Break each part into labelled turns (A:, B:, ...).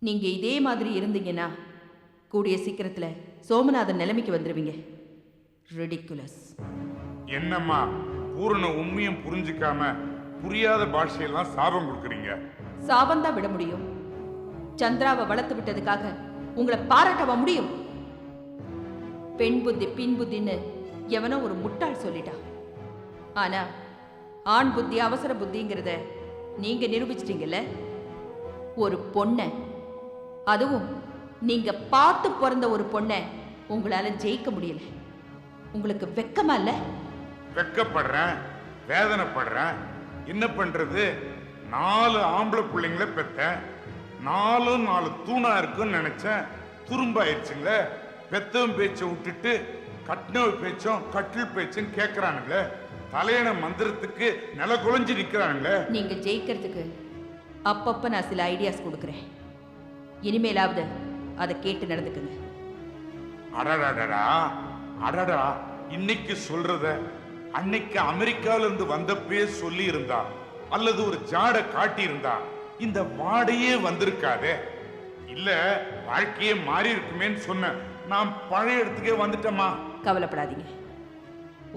A: நீங்க இதே மாதிரி இருந்தீங்கன்னா கூடிய சீக்கிரத்துல சோமநாதன் நிலைமைக்கு வந்துருவீங்க. ரிடிகுலஸ்.
B: என்னம்மா பூரண உண்மையும் புரிஞ்சுக்காம புரியாத பாஷையெல்லாம் சாபம் கொடுக்குறீங்க?
A: சாபம் தான் விட முடியும். சந்திராவை வளர்த்து விட்டதுக்காக உங்களை பாராட்டவா முடியும்? பெண் புத்தி பின் புத்தின்னு எவனோ ஒரு முட்டாள் சொல்லிட்டா. ஆனா ஆண் புத்தி அவசர புத்திங்கிறத நீங்க நிரூபிச்சிட்டீங்கல்ல. ஒரு பொண்ணை, அதுவும் நீங்க பார்த்து பிறந்த ஒரு பொண்ணை உங்களால ஜெயிக்க முடியல. உங்களுக்கு வெக்கமா இல்ல?
B: வெக்கப்படுறேன், வேதனைப்படுறேன். என்ன பண்றது? 4 ஆம்பளை பிள்ளைங்கள பெத்தேன். 4 தூணா இருக்குன்னு நினைச்சேன். துரும்பாயிருச்சுங்களே. பெத்தவன் பேச்சை விட்டுட்டு கட்டினவ பேச்சும் கட்டில் பேச்சும் கேட்கறானுங்களே. தலையண மந்திரத்துக்கு நில குலைஞ்சு நிக்கிறானுங்களே.
A: நீங்க ஜெயிக்கிறதுக்கு அப்பப்ப நான் சில ஐடியாஸ் கொடுக்குறேன். இனிமேலாவது அதை கேட்டு நடந்துக்குங்க.
B: அடடா அடடா, இன்னைக்கு சொல்றத அன்னைக்கு அமெரிக்கால இருந்து வந்தப்பே சொல்லி இருந்தா அல்லது ஒரு ஜாட காட்டி இருந்தா இந்த வாடையே வந்திருக்காதே. இல்ல வாழ்க்கையே மாறி இருக்குமேன்னு சொன்ன நான் பழைய இடத்துக்கே வந்துட்டேமா.
A: கவலைப்படாதீங்க,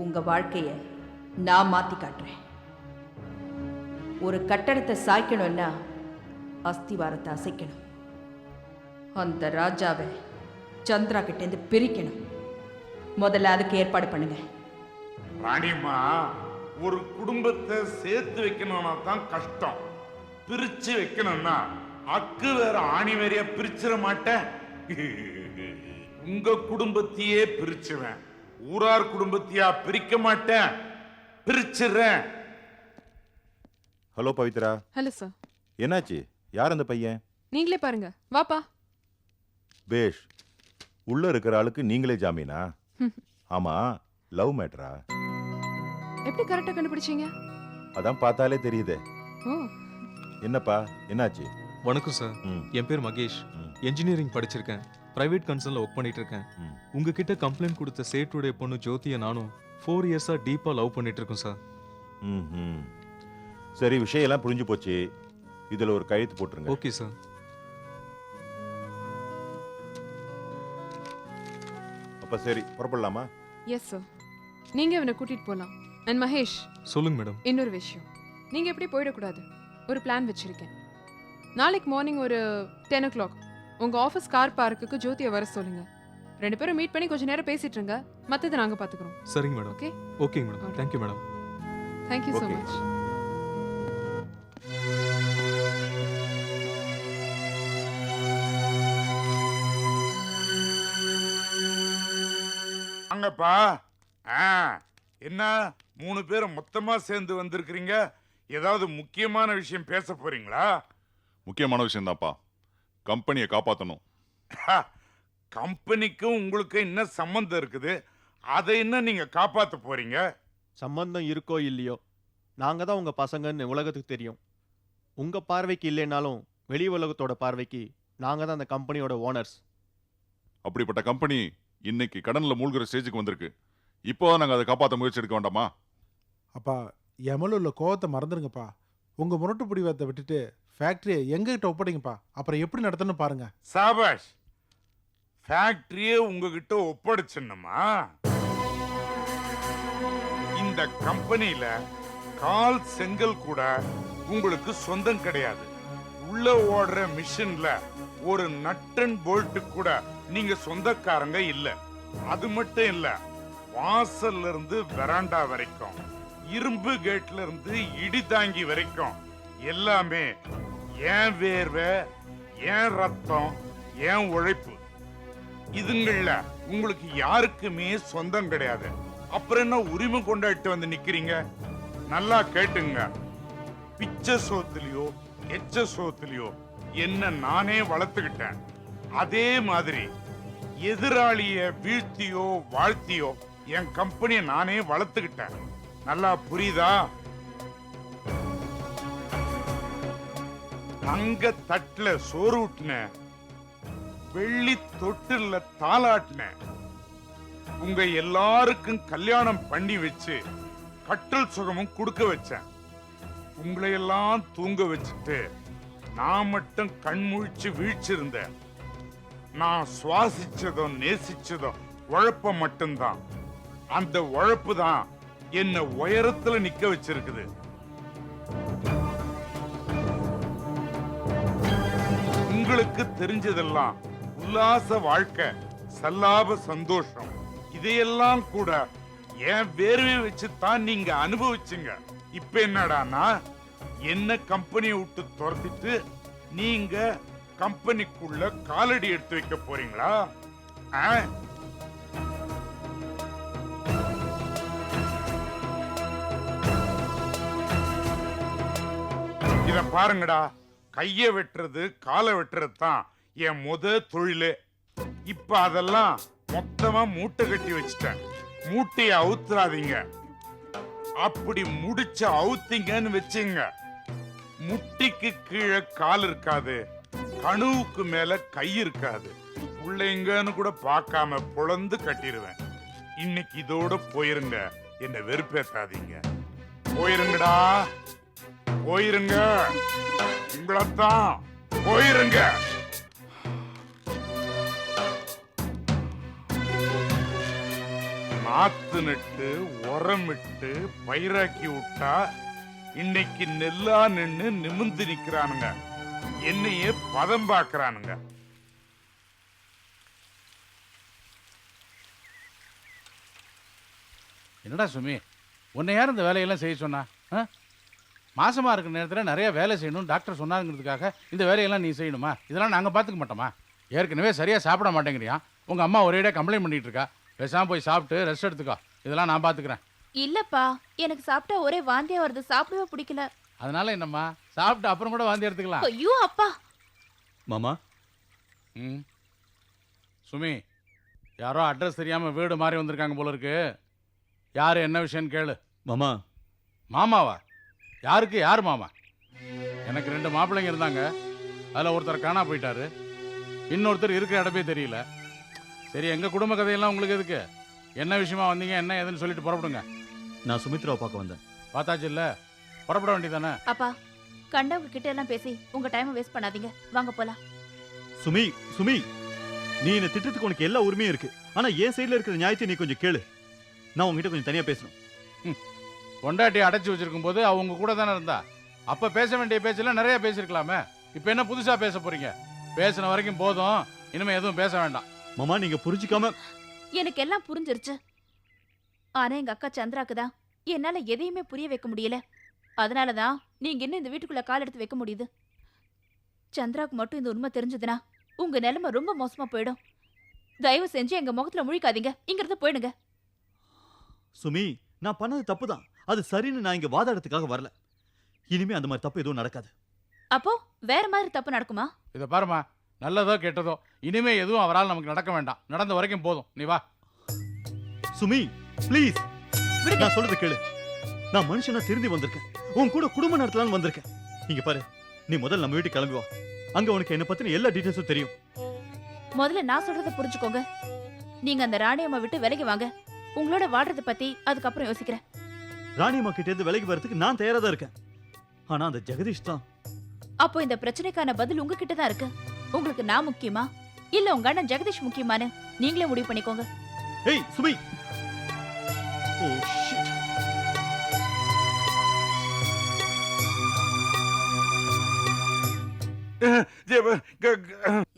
A: உங்க வாழ்க்கைய நான் மாத்தி காட்டுறேன். ஒரு கட்டடத்தை சாய்க்கணும்னா அஸ்திவாரத்தை அசைக்கணும். அந்த ராஜாவை சந்திரா கிட்டேருந்து பிரிக்கணும். முதல்ல அதுக்கு ஏற்பாடு பண்ணுங்க.
B: ராணிமா, ஒரு குடும்பத்தை சேர்த்து வைக்கணும்னா தான் கஷ்டம். பிரிச்சு வைக்கணும்னா அக்கு வேற ஆணி வேறையா பிரிச்சிட மாட்டேன். உங்க குடும்பத்தையே பிரிச்சுவேன், ஊரார் குடும்பத்தையா பிரிக்க மாட்டேன். பிரிச்சுறேன்.
C: ஹலோ பவித்ரா.
D: Hello sir.
C: என்னாச்சு? யார் அந்த பையன்?
D: நீங்களே பாருங்க. வாப்பா.
C: பேஷ். உள்ள இருக்கிற ஆளுக்கு நீங்களே ஜாமீனா? ஆமா, லவ் மேட்டரா?
D: எப்படி கரெக்டா கண்டுபிடிச்சீங்க?
C: அதான் பார்த்தாலே தெரியுதே.
D: ஓ.
C: என்னப்பா, என்னாச்சு?
E: வணக்கம் சார். என் பேர் மகேஷ். என்ஜினியரிங் படிச்சிருக்கேன். பிரைவேட் கன்சர்ன்ல ஒர்க் பண்ணிட்டு இருக்கேன். உங்ககிட்ட கம்ப்ளைண்ட் கொடுத்த சேட்டுடைய பொண்ணு ஜோதியை நானும் 4 இயர்ஸா டீப்பா லவ் பண்ணிட்டு இருக்கோம் சார்.
C: சரி, விஷயம் எல்லாம் புரிஞ்சு போச்சு. இதுல ஒரு கையெழுத்து போட்டுருங்க.
E: Okay sir.
C: அப்ப சரி, புறப்படலாமா?
D: Yes sir. நீங்க இவனை கூட்டிட்டு போலாம். அண்ட் மகேஷ்,
E: சொல்லுங்க மேடம்.
D: இன்னொரு விஷயம், நீங்க எப்படி போயிடக்கூடாது. ஒரு பிளான் வச்சிருக்கேன். நாளைக்கு மார்னிங் ஒரு 10 o'clock உங்க ஆஃபீஸ் கார் பார்க்குக்கு ஜோதியை வர சொல்லுங்க. 2 பேரும் மீட் பண்ணி கொஞ்ச நேரம் பேசிட்டு இருங்க. மத்ததை நாங்க பாத்துக்கிறோம்.
E: சரிங்க மேடம்.
D: ஓகே?
E: ஓகேங்க madam. Thank you madam.
D: Thank you so
C: Okay.
D: Much.
B: வாங்கப்பா. என்ன 3 பேரும் மொத்தமா சேர்ந்து வந்திருக்கிறீங்க? ஏதாவது முக்கியமான விஷயம் பேச போறீங்களா?
F: முக்கியமான விஷயம் தான்ப்பா. கம்பெனியை காப்பாற்றணும்.
B: கம்பெனிக்கும் உங்களுக்கு என்ன சம்பந்தம் இருக்குது? அதை என்ன நீங்க காப்பாத்த போறீங்க?
G: சம்பந்தம் இருக்கோ இல்லையோ, நாங்க தான் உங்க பசங்கன்னு உலகத்துக்கு தெரியும். உங்க பார்வைக்கு இல்லைனாலும் வெளி உலகத்தோட பார்வைக்கு நாங்க தான் அந்த கம்பெனியோட ஓனர்ஸ்.
F: அப்படிப்பட்ட கம்பெனி இன்னைக்கு கடன்ல மூழ்கிற ஸ்டேஜுக்கு வந்திருக்கு. இப்போ நாங்கள் அதை காப்பாற்ற முயற்சி எடுக்க வேண்டாமா?
H: அப்பா, எமல உள்ள கோவத்தை மறந்துடுங்கப்பா. உங்க முரட்டு பிடிவாதத்தை விட்டுட்டு ஃபேக்டரியை எங்ககிட்ட ஒப்படைங்கப்பா. அப்புறம் எப்படி நடத்தணும் பாருங்க.
B: சாபாஷ். ஃபேக்டரியே உங்ககிட்ட ஒப்படைச்சிடணுமா? இந்த கம்பெனியில கால் செங்கல் கூட உங்களுக்கு சொந்தம் கிடையாது. உள்ள ஓடுற மிஷின்ல ஒரு நட் அண்ட் போல்ட் கூட நீங்க சொந்தக்காரங்க இல்ல. அது மட்டும் இல்ல, வாசல்ல இருந்து வெராண்டா வரைக்கும், இரும்பு கேட்ல இருந்து இடி தாங்கி வரைக்கும் எல்லாமே ஏன் வேர்வை, ஏன் ரத்தம், ஏன் உழைப்பு. இதுங்கள்ல உங்களுக்கு யாருக்குமே சொந்தம் கிடையாது. அப்புறம் என்ன உரிமை கொண்டாட்டு வந்து நிக்கிறீங்க? நல்லா கேட்டுங்க. பிச்சை சோத்துலயோ எச்ச சோத்துலயோ என்ன நானே வளர்த்துக்கிட்டேன். அதே மாதிரி எதிராளிய வீழ்த்தியோ வாழ்த்தியோ என் கம்பெனியை நானே வளர்த்துக்கிட்டேன். நல்லா புரியுதா? தங்க தட்டுல சோறு ஊட்டின, வெள்ளி தொட்டில தாளாட்டின, உங்க எல்லாருக்கும் கல்யாணம் பண்ணி வச்சு கட்டல் சுகமும் கொடுக்க வச்சேன். உங்களையெல்லாம் தூங்க வச்சுட்டு நான் மட்டும் கண்முழிச்சு வீழ்ச்சிருந்தேன். நான் சுவாசிச்சதும் நேசிச்சதும் உழைப்ப மட்டும்தான். அந்த உழைப்பு தான் என்ன உயரத்துல நிக்க வச்சிருக்குது. உங்களுக்கு தெரிஞ்சதெல்லாம் உல்லாச வாழ்க்கை, சல்லாப சந்தோஷம், இதையெல்லாம் கூட என் வேர்வை வச்சு தான் நீங்க அனுபவிச்சுங்க. இப்ப என்னடானா என்ன கம்பெனியை விட்டு துரத்திட்டு நீங்க கம்பெனிக்குள்ள காலடி எடுத்து வைக்க போறீங்களா? இத பாருங்கடா, கைய வெட்டுறது காலை வெட்டுறது தான் என் தொழிலே. இப்ப அதெல்லாம் மொத்தமா மூட்டை கட்டி வச்சுட்டேன். மூட்டையை அவுத்துறாதீங்க. அப்படி முடிச்ச அவுத்தீங்கன்னு வச்சுங்க, முட்டிக்கு கீழே கால் இருக்காது, கணுவுக்கு மேல கை இருக்காது. உள்ளங்கன்னு கூட பார்க்காம பொழந்து கட்டிடுவேன். இன்னைக்கு இதோட போயிருங்க, என்ன வெறுப்பேத்தாதீங்க. போயிருங்கடா, போயிருங்க, உங்களைத்தான் போயிருங்க. நாத்து நட்டு உரமிட்டு பயிராக்கி விட்டா இன்னைக்கு நெல்லா நின்னு நிமிந்து நிக்கிறானுங்க, என்னையே பதம் பாக்குறானுங்க.
I: என்னடா சுமி, உன்னை யார் இந்த வேலையெல்லாம் செய்ய சொன்னா? மாசமா இருக்கிற நேரத்தில் நிறைய வேலை செய்யணும் டாக்டர் சொன்னாங்கிறதுக்காக இந்த வேலையெல்லாம் நீ செய்யணுமா? இதெல்லாம் நாங்கள் பார்த்துக்க மாட்டோமா? ஏற்கனவே சரியாக சாப்பிட மாட்டேங்கிறியா? உங்கள் அம்மா ஒரேடியாக கம்ப்ளைண்ட் பண்ணிட்டு இருக்கா. பேசாமல் போய் சாப்பிட்டு ரெஸ்ட் எடுத்துக்கோ. இதெல்லாம் நான் பார்த்துக்கிறேன்.
J: இல்லப்பா, எனக்கு சாப்பிட்டா ஒரே வாந்தியா வருது, சாப்பிடவே பிடிக்கல.
I: அதனால என்னம்மா, சாப்பிட்டு அப்புறம் கூட வாந்தி எடுத்துக்கலாம்.
J: ஐயோ அப்பா.
E: மாமா,
I: ம் சுமி, யாரோ அட்ரஸ் தெரியாமல் வீடு மாறி வந்திருக்காங்க போல இருக்கு. யார் என்ன விஷயம்னு கேளு.
E: மாமா.
I: மாமாவா? யாருக்கு யார் மாமா? எனக்கு 2 மாப்பிள்ளைங்க இருந்தாங்க. அதில் ஒருத்தர் காணா போயிட்டாரு, இன்னொருத்தர் இருக்கிற இடமே தெரியல. சரி, எங்கள் குடும்ப கதையெல்லாம் உங்களுக்கு எதுக்கு? என்ன விஷயமா வந்தீங்க, என்ன ஏதுன்னு சொல்லிட்டு புறப்படுங்க.
E: நான் சுமித்ராவை பார்க்க வந்தேன்.
I: பார்த்தாச்சு இல்லை, புறப்பட வேண்டியதானே?
J: அப்பா, கண்டவங்க கிட்ட எல்லாம் பேசி உங்க டைமை வேஸ்ட் பண்ணாதீங்க, வாங்க போலாம்.
E: சுமி, சுமி, நீ என்ன திட்டத்துக்கு உனக்கு எல்லா உரிமையும் இருக்கு. ஆனா என் சைடுல இருக்கிற நியாயத்தை நீ கொஞ்சம் கேளு. நான் உங்ககிட்ட கொஞ்சம் தனியா பேசணும்.
I: பொண்டாட்டி அடைச்சி வச்சிருக்கும் போது அவங்க கூட தானே இருந்தா. அப்ப பேச வேண்டிய பேச்செல்லாம் நிறைய பேசிருக்கலாமே. இப்ப என்ன புதுசா பேச போறீங்க? பேசின வரைக்கும் போதும், இனிமே எதுவும் பேச வேண்டாம்.
E: மாமா, நீங்க புரிஞ்சுக்காம.
J: எனக்கு எல்லாம் புரிஞ்சிருச்சு. ஆனா எங்க அக்கா சந்திராக்கு தான் என்னால எதையுமே புரிய வைக்க முடியல. அதனாலதான் நீங்க இன்னும் இந்த வீட்டுக்குள்ள கால் எடுத்து வைக்க முடியுது. சந்திராக்கு மட்டும் இந்த உண்மை தெரிஞ்சதுன்னா உங்க நிலைமை ரொம்ப மோசமா போயிடும். தயவு செஞ்சு எங்க முகத்துல முழிக்காதீங்க, இங்க இருந்து போயிடுங்க.
E: சுமி, நான் பண்ணது தப்புதான். அது சரின்னு நான் இங்க வாதாடத்துக்காக வரல. இனிமே அந்த மாதிரி தப்பு எதுவும் நடக்காது.
J: அப்போ வேற மாதிரி தப்பு நடக்குமா?
I: இதை பாருமா, நல்லதோ கெட்டதோ இனிமே எதுவும் அவரால் நமக்கு நடக்க வேண்டாம். நடந்த வரைக்கும் போதும், நீ வா.
E: சுமி, ப்ளீஸ்,
J: விடுங்க.
E: நான் சொல்றது கேளு. நான் மனுஷனா திருந்தி வந்திருக்கேன். உன் கூட குடும்ப நடத்தலான்னு வந்திருக்கேன். இங்க பாரு, நீ முதல்ல நம்ம வீட்டுக்கு கிளம்பி வா. அங்க உனக்கு என்ன பத்தின எல்லா டீடைல்ஸும் தெரியும்.
J: முதல்ல நான் சொல்றத புரிஞ்சுக்கோங்க. நீங்க அந்த ராணியம்மா விட்டு விலகி வாங்க. உங்களோட வாழ்றத பத்தி அதுக்கப்புறம் யோசிக்கிறேன்.
E: ராணியம்மா கிட்ட இருந்து விலகி வரதுக்கு நான் தயாரா தான் இருக்கேன். ஆனா அந்த ஜெகதீஷ் தான்.
J: அப்போ இந்த பிரச்சனைக்கான பதில் உங்ககிட்ட தான் இருக்கு. உங்களுக்கு நான் முக்கியமா இல்ல உங்க அண்ணன் ஜெகதீஷ் முக்கியமானு நீங்களே முடிவு பண்ணிக்கோங்க.
E: ஏய் சுமி. Oh shit.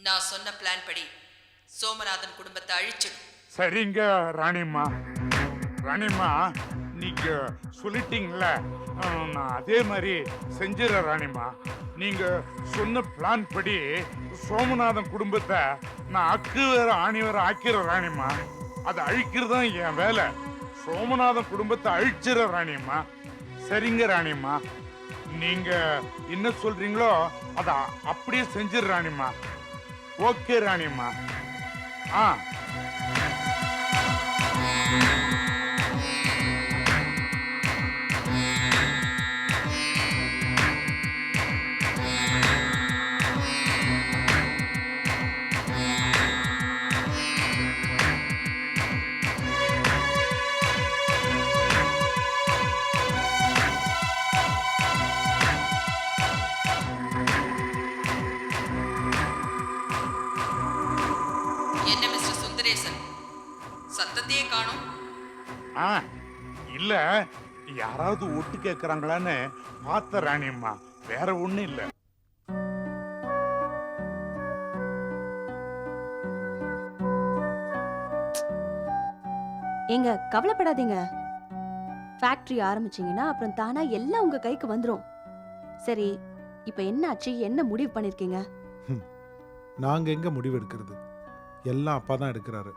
A: நான் சொன்ன பிளான் படி சோமநாதன் குடும்பத்தை அழிச்சிடும்.
B: சரிங்க ராணிம்மா. ராணிம்மா, நீங்க சொல்லிட்டீங்கள, நான் அதே மாதிரி செஞ்சிடறேன் ராணிம்மா. நீங்க சொன்ன பிளான் படி சோமநாதன் குடும்பத்தை நான் அக்கு வேற ஆணி வேற ஆக்கிற ராணிம்மா. அதை அழிக்கிறதுதான் என் வேலை. சோமநாதன் குடும்பத்தை அழிச்சிட ராணிம்மா. சரிங்க ராணிம்மா, நீங்க என்ன சொல்றீங்களோ அதை அப்படியே செஞ்சிட ராணிம்மா. ஓகே ராணிம்மா. ஆ யாராவது ஒட்டு கேட்கறாங்களான்னு பார்த்த ராணியம்மா, வேற ஒண்ணும் இல்ல.
K: ஏங்க கவலைப்படாதீங்க. ஃபேக்டரி ஆரம்பிச்சீங்கன்னா அப்புறம் தானா எல்லாம் உங்க கைக்கு வந்துரும். சரி, இப்போ என்னாச்சு? என்ன முடிவு பண்ணிருக்கீங்க?
H: நாங்கள் எங்கே முடிவு எடுக்கிறது? எல்லாம் அப்பா தான் எடுக்கிறாரு.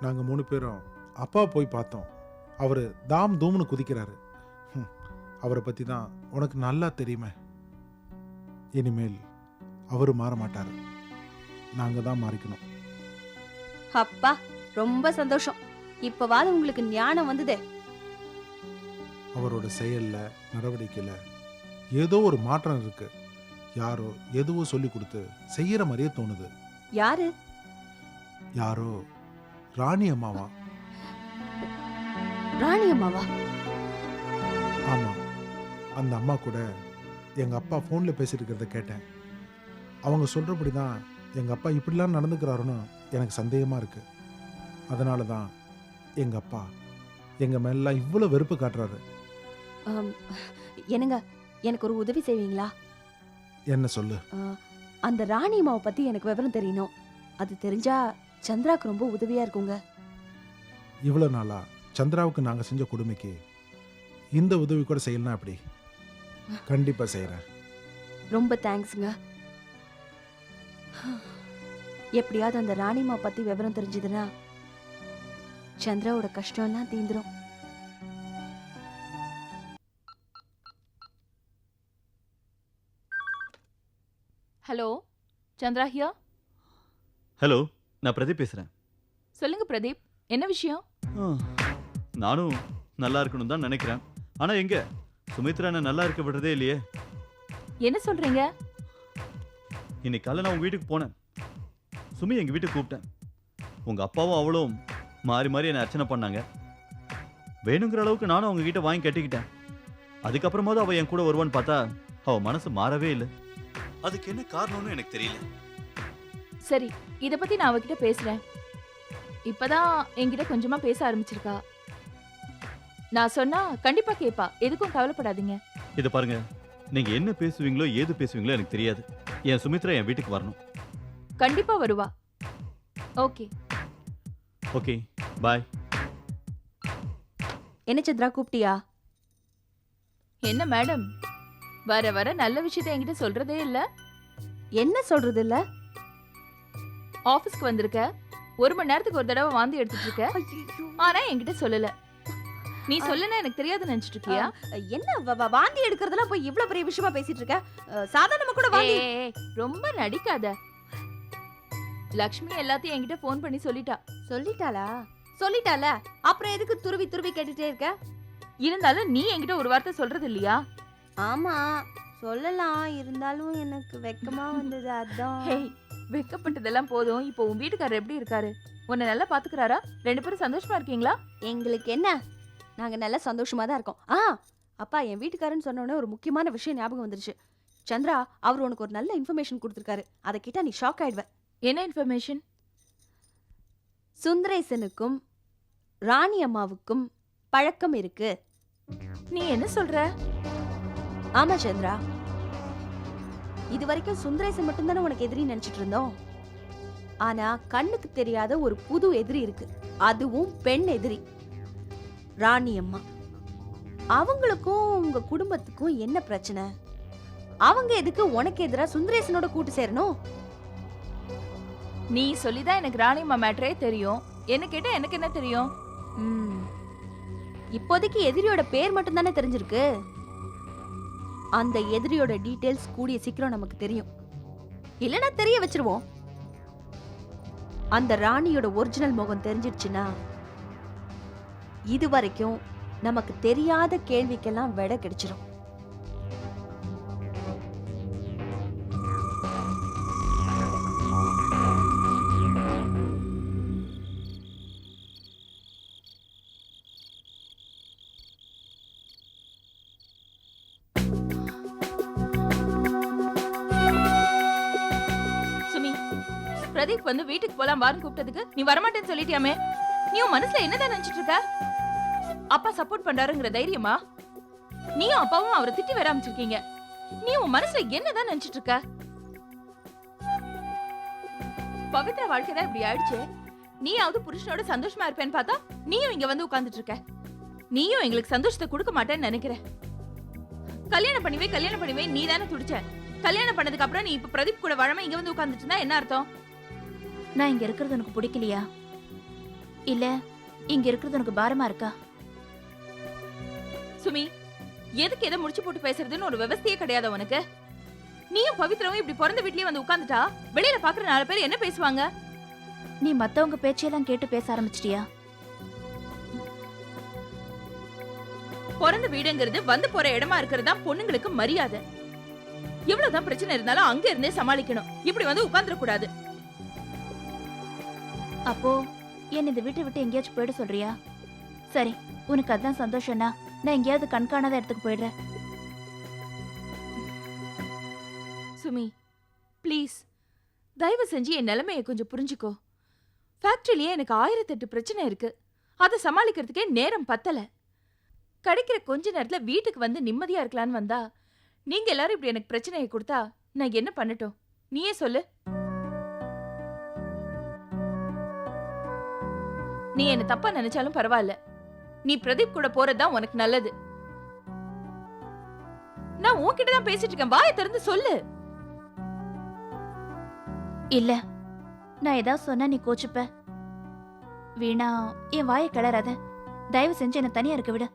H: நாங்கள் 3 பேரும் அப்பா போய் பார்த்தோம். அவர் தாம் தூம்னு குதிக்கிறாரு. அவரை பற்றி தான் உனக்கு நல்லா தெரியுமே. இனிமேல் அவர் மாற மாட்டார். நாங்கள் தான் மாறிக்கணும்.
K: அப்பா ரொம்ப சந்தோஷம். இப்பவாது உங்களுக்கு ஞானம் வந்ததே.
H: அவரோட செயலில், நடவடிக்கையில் ஏதோ ஒரு மாற்றம் இருக்கு. யாரோ எதுவோ சொல்லி கொடுத்து செய்யற மாதிரியே தோணுது.
K: யாரு?
H: யாரோ ராணி அம்மாவா?
K: ராணி அம்மாவா?
H: ஆமா, அந்த அம்மா கூட எங்க அப்பா ஃபோன்ல பேசிட்டு இருக்கிறத கேட்டேன். அவங்க சொல்றபடி தான் எங்க அப்பா இப்படிலாம் நடந்துக்கிறாருன்னு எனக்கு சந்தேகமா இருக்கு. அதனால தான் எங்க அப்பா எங்க மேல இவ்வளவு வெறுப்பு காட்டுறாரு.
K: என்னங்க, எனக்கு ஒரு உதவி செய்வீங்களா?
H: என்ன சொல்லு.
K: அந்த ராணி அம்மாவை பத்தி எனக்கு விவரம் தெரியணும். அது தெரிஞ்சா சந்திராக்கு ரொம்ப உதவியா இருக்குங்க.
H: இவ்வளவு நாளா சந்திராவுக்கு நாங்க செஞ்ச கொடுமைக்கு இந்த உதவி கூட செய்யலாம். அப்படி கண்டிப்பா செய்யறேன்.
K: ரொம்ப தேங்க்ஸ்ங்க. எப்படியாவது அந்த ராணிமா பத்தி விவரம் தெரிஞ்சதுன்னா சந்திராவோட கஷ்டம்லாம் தீந்துரும்.
J: ஹலோ, சந்திரா ஹியா.
L: ஹலோ, நான் பிரதீப் பேசுகிறேன்.
J: சொல்லுங்க பிரதீப், என்ன விஷயம்?
L: நானும் நல்லா இருக்கணும் தான் நினைக்கிறேன். ஆனால் எங்க சுமித்ரா என்ன நல்லா இருக்க விடுறதே இல்லையே.
J: என்ன சொல்றீங்க?
L: இன்னைக்கு காலையில் நான் உங்கள் வீட்டுக்கு போனேன். சுமி எங்கள் வீட்டுக்கு கூப்பிட்டேன். உங்கள் அப்பாவும் அவளும் மாறி மாறி என்னை அர்ச்சனை பண்ணாங்க. வேணுங்கிற அளவுக்கு நானும் அவங்க கிட்ட வாங்கி கட்டிக்கிட்டேன். அதுக்கப்புறமாவது அவள் என் கூட வருவான்னு பார்த்தா அவள் மனசு மாறவே இல்லை. அதுக்கு என்ன காரணம்னு எனக்கு தெரியல.
J: சரி, இத பத்தி நான் அவகிட்ட பேசுறேன். இப்பதான் என்கிட்ட கொஞ்சமா பேச ஆரம்பிச்சிருக்கா. நான் சொன்னா கண்டிப்பா கேப்பா. எதுக்கும் கவலைப்படாதீங்க.
L: இதை பாருங்க, நீங்க என்ன பேசுவீங்களோ ஏது பேசுவீங்களோ எனக்கு தெரியாது. என் சுமித்ரா என் வீட்டுக்கு வரணும்.
J: கண்டிப்பா வருவா. ஓகே
L: ஓகே, பாய்.
K: என்ன சந்திரா, கூப்பிட்டியா?
J: என்ன மேடம், வர வர நல்ல விஷயத்தை என்கிட்ட சொல்றதே இல்ல.
K: என்ன சொல்றது இல்ல?
J: ஆபீஸ்க்கு வந்திருக்க, 1 மணி நேரத்துக்கு ஒரு தடவை வாந்தி எடுத்துட்டு இருக்க. ஆனா என்கிட்ட சொல்லல. நீ சொல்லனா எனக்கு தெரியாது நினைச்சிட்டு இருக்கியா?
K: என்ன வாந்தி எடுக்கிறதெல்லாம் போய் இவ்ளோ பெரிய விஷயமா பேசிட்டு இருக்க? சாதாரணமா கூட வாந்தி.
J: ரொம்ப நடிக்காத. லக்ஷ்மி எல்லாத்தையும் என்கிட்ட ஃபோன் பண்ணி சொல்லிட்டா.
K: சொல்லிட்டால அப்புறம் எதுக்கு துருவி துருவி கேட்டுட்டே இருக்க?
J: இருந்தாலும் நீ என்கிட்ட ஒரு வார்த்தை சொல்றது இல்லையா?
K: ஆமா சொல்லலாம், இருந்தாலும் எனக்கு வெக்கமா வந்தது அதான்.
J: ஹேய், வெக்கப்பட்டதெல்லாம் போதும். இப்போ உன் வீட்டுக்காரர் எப்படி இருக்காரு? உன்னை நல்லா பாத்துக்கறாரா? 2 பேரும் சந்தோஷமா இருக்கீங்களா?
K: எங்களுக்கு என்ன, நாங்க நல்லா சந்தோஷமா தான் இருக்கோம். அப்பா, என் வீட்டுக்காரன்னு சொன்ன உடனே ஒரு முக்கியமான விஷயம் ஞாபகம் வந்துருச்சு. சந்திரா, அவர் உனக்கு ஒரு நல்ல இன்ஃபர்மேஷன் கொடுத்துருக்காரு. அதை கேட்டா நீ ஷாக் ஆயிடுவ.
J: என்ன இன்ஃபர்மேஷன்?
K: சுந்தரேசனுக்கும் ராணி அம்மாவுக்கும் பழக்கம் இருக்கு.
J: நீ என்ன சொல்ற?
K: ஆமா சந்திரா, இது வரைக்கும் சுந்தரேசன் மட்டும்தானே உனக்கு எதிரி நினைச்சிட்டு இருந்தோம். ஆனா கண்ணுக்கு தெரியாத ஒரு புது எதிரி இருக்கு. அதுவும் பெண் எதிரி, ராணி அம்மா. அவங்களுக்கும் உங்க குடும்பத்துக்கும் என்ன பிரச்சனை? அவங்க எதுக்கு உனக்கு எதிரா சுந்தரேசனோட கூட்டு சேரணும்?
J: நீ சொல்லிதான் எனக்கு ராணியம்மா மேட்டரே தெரியும். என்ன கேட்டா எனக்கு என்ன தெரியும்?
K: இப்போதைக்கு எதிரியோட பேர் மட்டும் தானே தெரிஞ்சிருக்கு. அந்த எதிரியோட டீடைல்ஸ் கூடிய சீக்கிரம் நமக்கு தெரியும். இல்லனா தெரிய வச்சிருவோம். அந்த ராணியோட ஒரிஜினல் முகம் தெரிஞ்சிடுச்சுன்னா இது வரைக்கும் நமக்கு தெரியாத கேள்விக்கெல்லாம் விடை கிடைச்சிரும்.
J: பிரதீப் வந்து வீட்டுக்கு போலாம் வான்னு கூப்பிட்டதுக்கு நீ வரமாட்டேன்னு சொல்லிட்டியாமே. நீ உன் மனசுல என்னதான் நினைச்சிட்டு இருக்க? அப்பா சப்போர்ட் பண்றாருங்கிற தைரியமா? நீயும் அப்பாவும் அவரை திட்டி வர ஆரம்பிச்சிருக்கீங்க. நீ உன் மனசுல என்னதான் நினைச்சிட்டு இருக்க? பவித்ரா வாழ்க்கை தான் இப்படி ஆயிடுச்சு. நீயாவது புருஷனோட சந்தோஷமா இருப்பேன்னு பார்த்தா நீயும் இங்க வந்து உட்கார்ந்துட்டு இருக்க. நீயும் எங்களுக்கு சந்தோஷத்தை கொடுக்க மாட்டேன்னு நினைக்கிற. கல்யாணம் பண்ணிவே நீ தானே துடிச்ச. கல்யாணம் பண்ணதுக்கு அப்புறம் நீ இப்ப பிரதீப் கூட வாழாம இங்க வந்து உட்கார்ந்துட்டு இருந்தா என்ன அர்த்தம்? நான் இங்க இருக்கிறது உனக்கு பிடிக்கலையா? இல்ல இங்க இருக்கிறது உனக்கு பாரமா இருக்கா? சுமி, எதுக்கு எதை முடிச்சு போட்டு பேசுறதுன்னு ஒரு விவசாயே கிடையாது உனக்கு. நீயும் பவித்ராவும் இப்படி பிறந்த வீட்லயே வந்து உட்கார்ந்துட்டா வெளியில பாக்குற 4 பேர் என்ன பேசுவாங்க? நீ மத்தவங்க பேச்சையெல்லாம் கேட்டு பேச ஆரம்பிச்சிட்டியா? பிறந்த வீடுங்கிறது வந்து போற இடமா இருக்கிறதா பொண்ணுங்களுக்கு மரியாதை. எவ்வளவுதான் பிரச்சனை இருந்தாலும் அங்க இருந்தே சமாளிக்கணும். இப்படி வந்து உட்கார்ந்துட கூடாது. அப்போ என்ன இந்த வீட்டை விட்டு எங்கேயாச்சும் போயிட சொல்றியா? சரி, உனக்கு அதான் சந்தோஷம்னா நான் எங்கேயாவது கண்காணாத இடத்துக்கு போயிடுறேன். சுமி, ப்ளீஸ் தயவு செஞ்சு என் நிலைமையை கொஞ்சம் புரிஞ்சுக்கோ. ஃபேக்டரியிலேயே எனக்கு 1008 பிரச்சனை இருக்கு. அதை சமாளிக்கிறதுக்கே நேரம் பத்தல. கிடைக்கிற கொஞ்ச நேரத்துல வீட்டுக்கு வந்து நிம்மதியா இருக்கலான்னு வந்தா நீங்க எல்லாரும் இப்படி எனக்கு பிரச்சனையை கொடுத்தா நான் என்ன பண்ணட்டும்? நீயே சொல்லு. நீ என்ன தப்பா நினைச்சாலும் பரவாயில்ல. நீ பிரதீப் கூட போறதுதான் உனக்கு நல்லது. நான் உன்கிட்ட தான் பேசிட்டு இருக்கேன். வாயை திறந்து சொல்லு. இல்ல, நான் ஏதாவது சொன்னா நீ கோச்சுப்ப. வீணா என் வாயை கிளறாத. தயவு செஞ்சு என்ன தனியா இருக்க விடு.